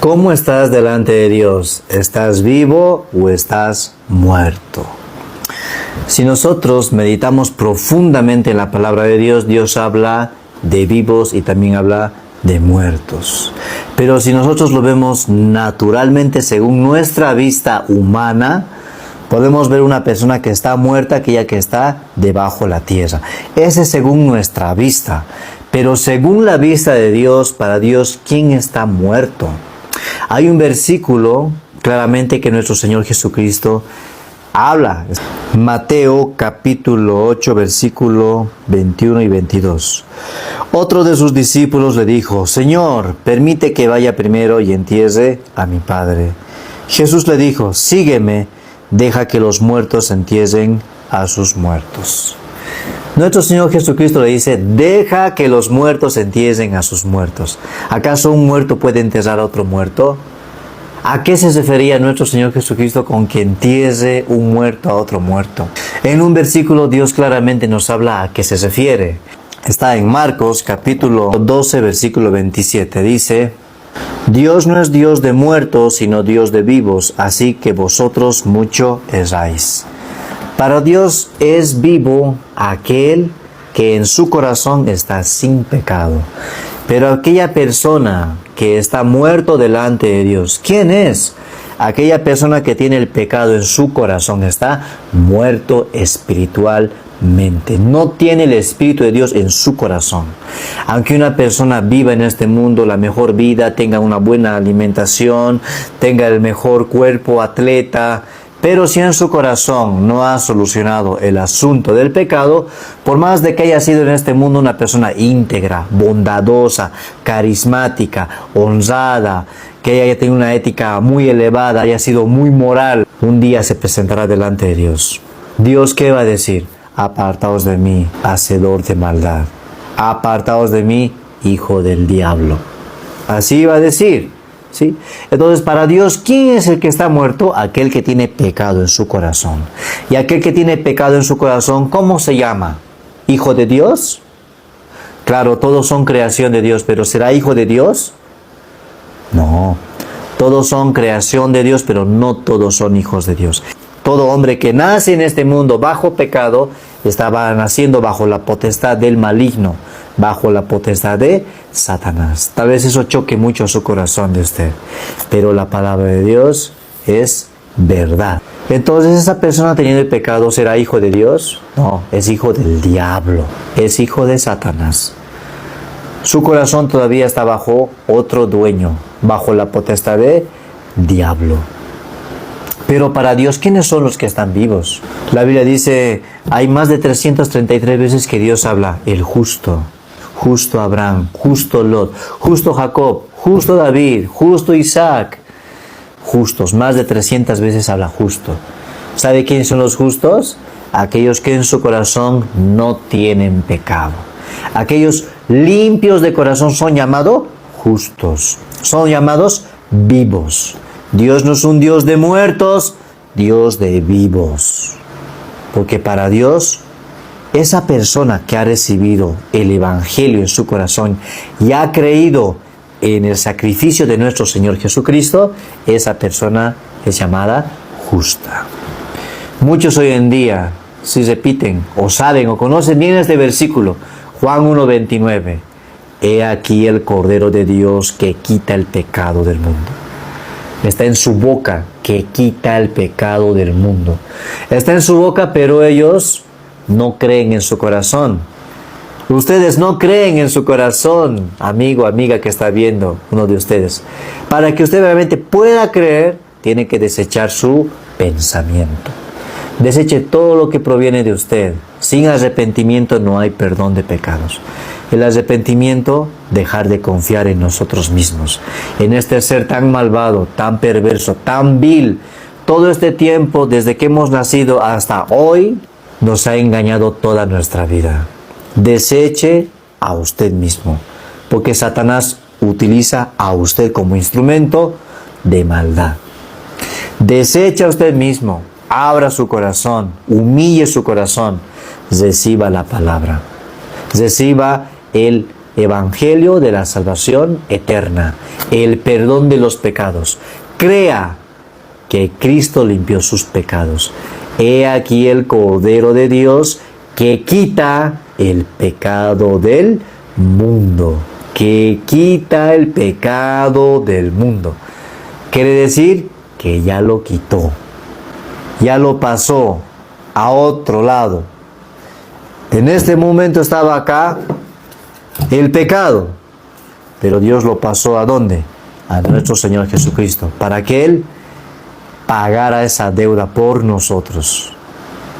¿Cómo estás delante de Dios? ¿Estás vivo o estás muerto? Si nosotros meditamos profundamente en la palabra de Dios, Dios habla de vivos y también habla de muertos. Pero si nosotros lo vemos naturalmente según nuestra vista humana, podemos ver una persona que está muerta, aquella que está debajo de la tierra. Ese es según nuestra vista. Pero según la vista de Dios, para Dios, ¿quién está muerto? Hay un versículo claramente que nuestro Señor Jesucristo habla. Mateo capítulo 8, versículo 21 y 22. Otro de sus discípulos le dijo: Señor, permite que vaya primero y entierre a mi padre. Jesús le dijo: sígueme, deja que los muertos entierren a sus muertos. Nuestro Señor Jesucristo le dice: deja que los muertos entierren a sus muertos. ¿Acaso un muerto puede enterrar a otro muerto? ¿A qué se refería nuestro Señor Jesucristo con que entierre un muerto a otro muerto? En un versículo Dios claramente nos habla a qué se refiere. Está en Marcos capítulo 12, versículo 27. Dice: Dios no es Dios de muertos, sino Dios de vivos, así que vosotros mucho erráis. Para Dios es vivo aquel que en su corazón está sin pecado. Pero aquella persona que está muerto delante de Dios, ¿quién es? Aquella persona que tiene el pecado en su corazón está muerto espiritualmente. No tiene el Espíritu de Dios en su corazón. Aunque una persona viva en este mundo la mejor vida, tenga una buena alimentación, tenga el mejor cuerpo, atleta, pero si en su corazón no ha solucionado el asunto del pecado, por más de que haya sido en este mundo una persona íntegra, bondadosa, carismática, honrada, que haya tenido una ética muy elevada, haya sido muy moral, un día se presentará delante de Dios. ¿Dios qué va a decir? Apartaos de mí, hacedor de maldad. Apartaos de mí, hijo del diablo. Así va a decir. ¿Sí? Entonces, para Dios, ¿quién es el que está muerto? Aquel que tiene pecado en su corazón. Y aquel que tiene pecado en su corazón, ¿cómo se llama? ¿Hijo de Dios? Claro, todos son creación de Dios, pero ¿será hijo de Dios? No. Todos son creación de Dios, pero no todos son hijos de Dios. Todo hombre que nace en este mundo bajo pecado, estaba naciendo bajo la potestad del maligno, bajo la potestad de Satanás. Tal vez eso choque mucho a su corazón de usted, pero la palabra de Dios es verdad. Entonces, ¿esa persona teniendo el pecado será hijo de Dios? No, es hijo del diablo, es hijo de Satanás. Su corazón todavía está bajo otro dueño, bajo la potestad de diablo. Pero para Dios, ¿quiénes son los que están vivos? La Biblia dice, hay más de 333 veces que Dios habla: el justo, justo Abraham, justo Lot, justo Jacob, justo David, justo Isaac. Justos, más de 300 veces habla justo. ¿Sabe quiénes son los justos? Aquellos que en su corazón no tienen pecado. Aquellos limpios de corazón son llamados justos, son llamados vivos. Dios no es un Dios de muertos, Dios de vivos. Porque para Dios, esa persona que ha recibido el Evangelio en su corazón y ha creído en el sacrificio de nuestro Señor Jesucristo, esa persona es llamada justa. Muchos hoy en día, si repiten o saben o conocen bien este versículo, Juan 1:29, he aquí el Cordero de Dios que quita el pecado del mundo. Está en su boca, que quita el pecado del mundo. Está en su boca, pero ellos no creen en su corazón. Ustedes no creen en su corazón, amigo, amiga que está viendo, uno de ustedes. Para que usted realmente pueda creer, tiene que desechar su pensamiento. Deseche todo lo que proviene de usted. Sin arrepentimiento no hay perdón de pecados. El arrepentimiento, dejar de confiar en nosotros mismos, en este ser tan malvado, tan perverso, tan vil. Todo este tiempo, desde que hemos nacido hasta hoy, nos ha engañado toda nuestra vida. Deseche a usted mismo, porque Satanás utiliza a usted como instrumento de maldad. Deseche a usted mismo, abra su corazón, humille su corazón, reciba la palabra, reciba el evangelio de la salvación eterna, el perdón de los pecados. Crea que Cristo limpió sus pecados. He aquí el Cordero de Dios que quita el pecado del mundo. Que quita el pecado del mundo. Quiere decir que ya lo quitó. Ya lo pasó a otro lado. En este momento estaba acá el pecado. Pero Dios lo pasó ¿a dónde? A nuestro Señor Jesucristo. Para que Él pagara esa deuda por nosotros.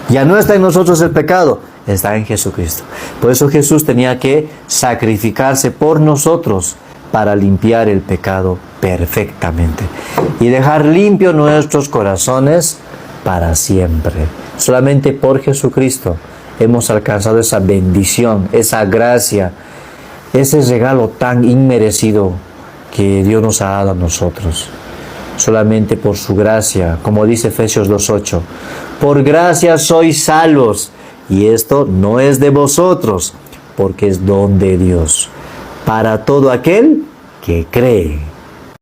Ya no está en nosotros el pecado, está en Jesucristo. Por eso Jesús tenía que sacrificarse por nosotros para limpiar el pecado perfectamente y dejar limpios nuestros corazones para siempre. Solamente por Jesucristo hemos alcanzado esa bendición, esa gracia, ese regalo tan inmerecido que Dios nos ha dado a nosotros. Solamente por su gracia, como dice Efesios 2:8, por gracia sois salvos, y esto no es de vosotros, porque es don de Dios, para todo aquel que cree.